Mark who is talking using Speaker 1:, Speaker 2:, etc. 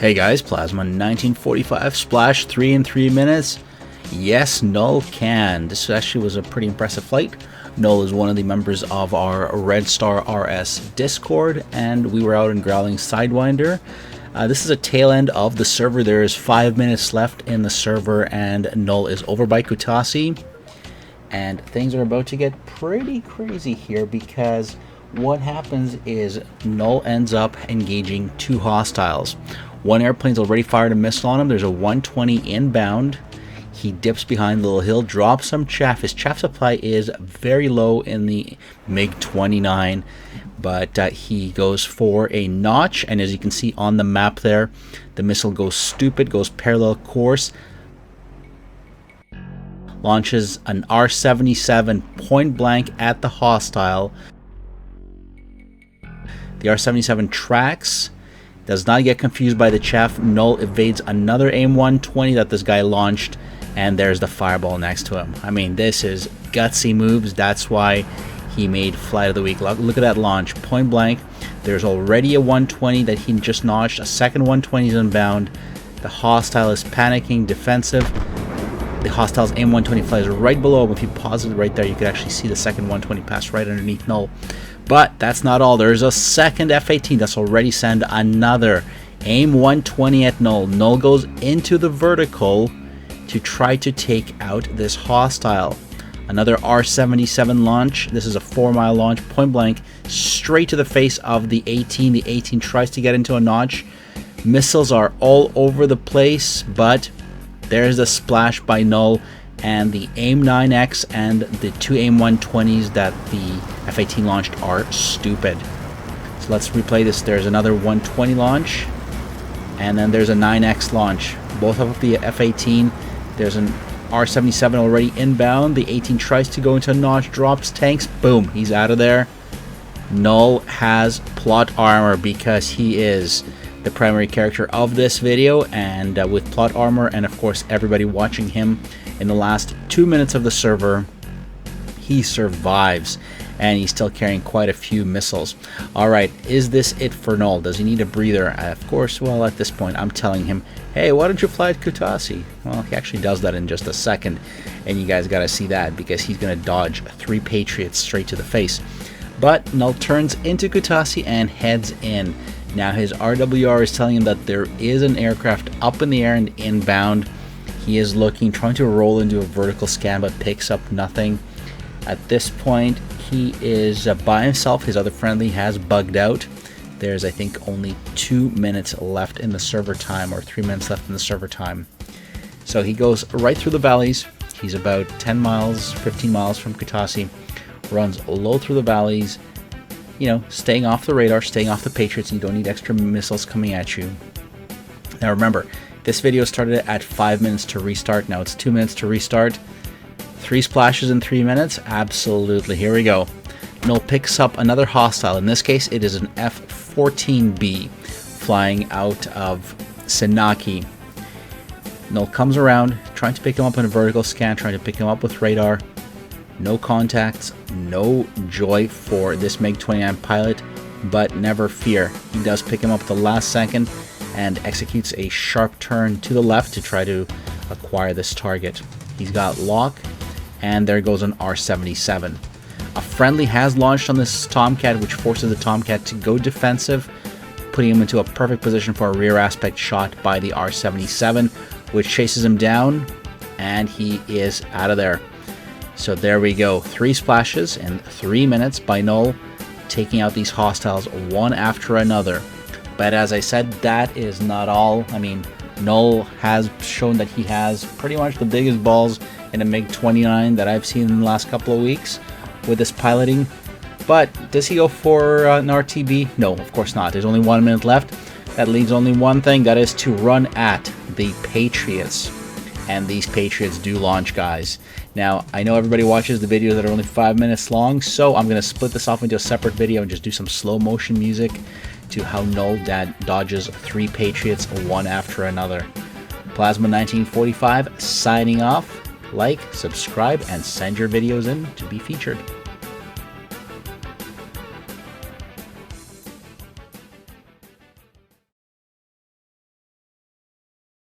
Speaker 1: Hey guys, Plasma 1945 splash 3 in 3 minutes. Yes, Null can. This actually was a pretty impressive fight. Null is one of the members of our Red Star RS Discord, and we were out in Growling Sidewinder. This is a tail end of the server. There is 5 minutes left in the server, and Null is over by Kutasi. And things are about to get pretty crazy here, because what happens is Null ends up engaging two hostiles. One airplane's already fired a missile on him. There's a 120 inbound. He dips behind the little hill, drops some chaff. His chaff supply is very low in the MiG-29, but he goes for a notch, and as you can see on the map there, the missile goes stupid, goes parallel course, launches an R-77 point blank at the hostile. The R-77 tracks, does not get confused by the chaff. Null evades another AIM-120 that this guy launched, and there's the fireball next to him. I mean, this is gutsy moves. That's why he made Flight of the Week. Look at that launch, point blank. There's already a 120 that he just notched. A second 120 is inbound. The hostile is panicking, defensive. The hostile's AIM-120 flies right below him. If you pause it right there, you could actually see the second 120 pass right underneath Null. But that's not all. There's a second F-18 that's already sent another AIM-120 at Null. Null goes into the vertical to try to take out this hostile. Another R-77 launch. This is a 4-mile launch, point blank, straight to the face of the 18. The 18 tries to get into a notch. Missiles are all over the place, but there's the splash by Null, and the AIM-9X and the two AIM-120s that the F-18 launched are stupid. So let's replay this. There's another 120 launch, and then there's a 9X launch. Both of the F-18. There's an R-77 already inbound. The 18 tries to go into a notch, drops tanks, boom, he's out of there. Null has plot armor because he is the primary character of this video, and with plot armor and of course everybody watching him in the last 2 minutes of the server, he survives, and he's still carrying quite a few missiles. Alright, is this it for Null? Does he need a breather? Of course, well, at this point I'm telling him, hey, why don't you fly at Kutasi? Well, he actually does that in just a second, and you guys gotta see that, because he's gonna dodge 3 Patriots straight to the face. But Null turns into Kutasi and heads in. Now his RWR is telling him that there is an aircraft up in the air and inbound. He is looking, trying to roll into a vertical scan, but picks up nothing. At this point, he is by himself. His other friendly has bugged out. There's, I think, only 2 minutes left in the server time, or 3 minutes left in the server time. So he goes right through the valleys. He's about 10 miles, 15 miles from Kutasi. Runs low through the valleys, you know, staying off the radar, staying off the Patriots. You don't need extra missiles coming at you. Now remember, this video started at 5 minutes to restart. Now it's 2 minutes to restart. 3 splashes in 3 minutes? Absolutely. Here we go. Null picks up another hostile. In this case, it is an F-14B flying out of Senaki. Null comes around, trying to pick him up in a vertical scan, trying to pick him up with radar. No contacts, no joy for this MiG-29 pilot, but never fear. He does pick him up at the last second and executes a sharp turn to the left to try to acquire this target. He's got lock, and there goes an R-77. A friendly has launched on this Tomcat, which forces the Tomcat to go defensive, putting him into a perfect position for a rear aspect shot by the R-77, which chases him down, and he is out of there. So there we go, 3 splashes in 3 minutes by Null, taking out these hostiles one after another. But as I said, that is not all. I mean, Null has shown that he has pretty much the biggest balls in a MiG-29 that I've seen in the last couple of weeks with this piloting. But does he go for an RTB? No, of course not. There's only 1 minute left. That leaves only one thing, that is to run at the Patriots. And these Patriots do launch, guys. Now, I know everybody watches the videos that are only 5 minutes long, so I'm going to split this off into a separate video and just do some slow motion music to how Null dodges 3 Patriots one after another. Plasma 1945 signing off. Like, subscribe, and send your videos in to be featured.